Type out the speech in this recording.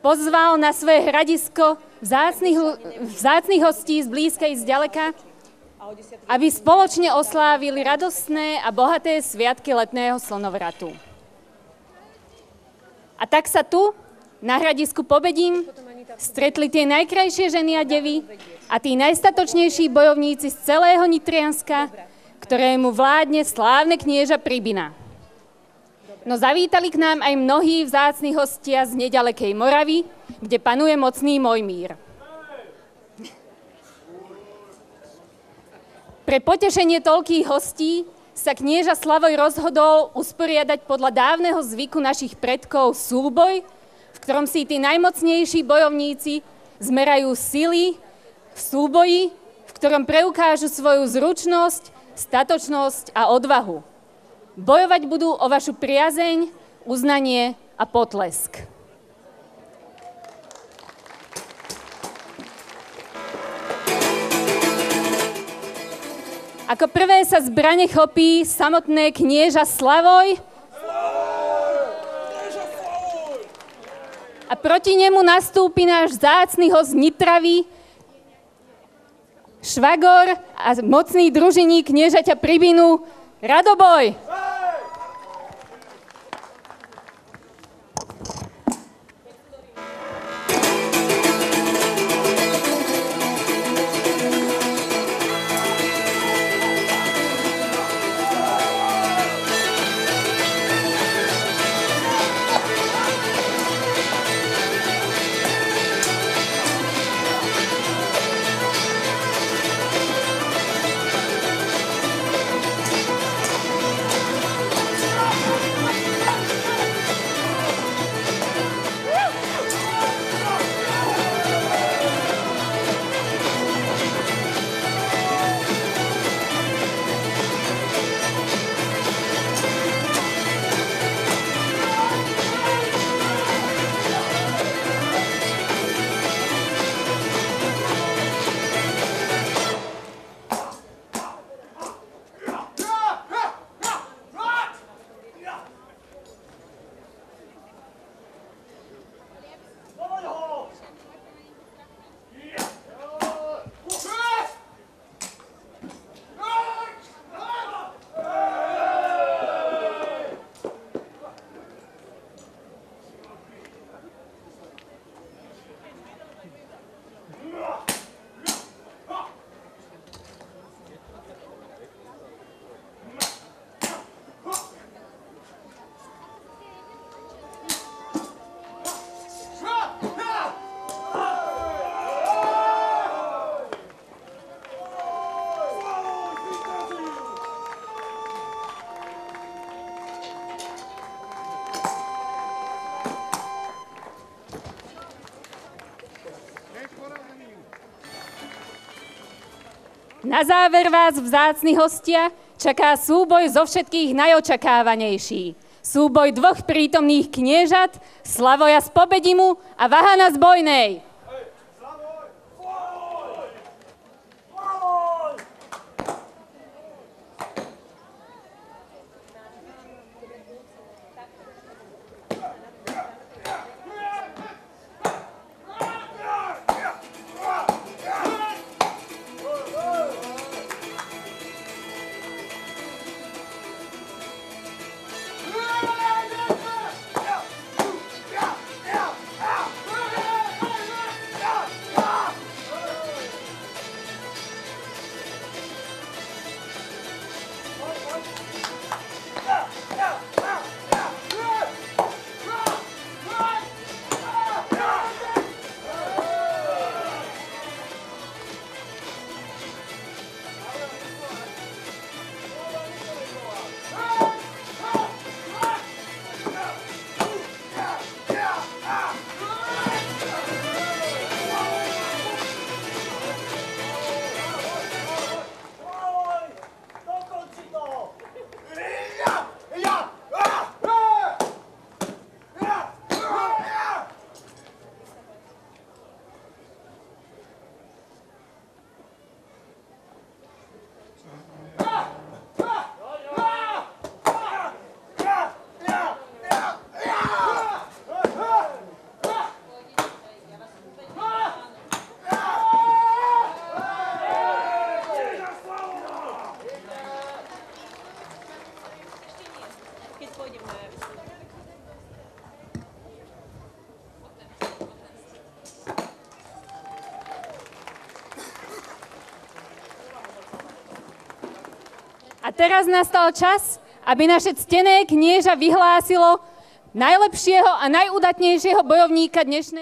pozval na svoje hradisko vzácnych hostí z blízka i z ďaleka, aby spoločne oslávili radostné a bohaté sviatky letného slnovratu. A tak sa tu, na hradisku Pobedím, stretli tie najkrajšie ženy a devy a tí najstatočnejší bojovníci z celého Nitrianska, ktorému vládne slávne knieža Pribina. No zavítali k nám aj mnohí vzácni hostia z nedalekej Moravy, kde panuje mocný Mojmír. Pre potešenie toľkých hostí sa knieža Slavoj rozhodol usporiadať podľa dávneho zvyku našich predkov súboj, v ktorom si tí najmocnejší bojovníci zmerajú sily v súboji, v ktorom preukážu svoju zručnosť, statočnosť a odvahu. Bojovať budú o vašu priazeň, uznanie a potlesk. Ako prvé sa zbrane chopí samotné knieža Slavoj a proti nemu nastúpi náš vzácny host Nitravy, švagor a mocný družiník kniežaťa Pribinu, Radoboj. Na záver vás, vzácni hostia, čaká súboj zo všetkých najočakávanejší. Súboj dvoch prítomných kniežat, Slavoja z Pobedimu a Vahana z Bojnej. A teraz nastal čas, aby naše ctené knieža vyhlásilo najlepšieho a najúdatnejšieho bojovníka dnešnej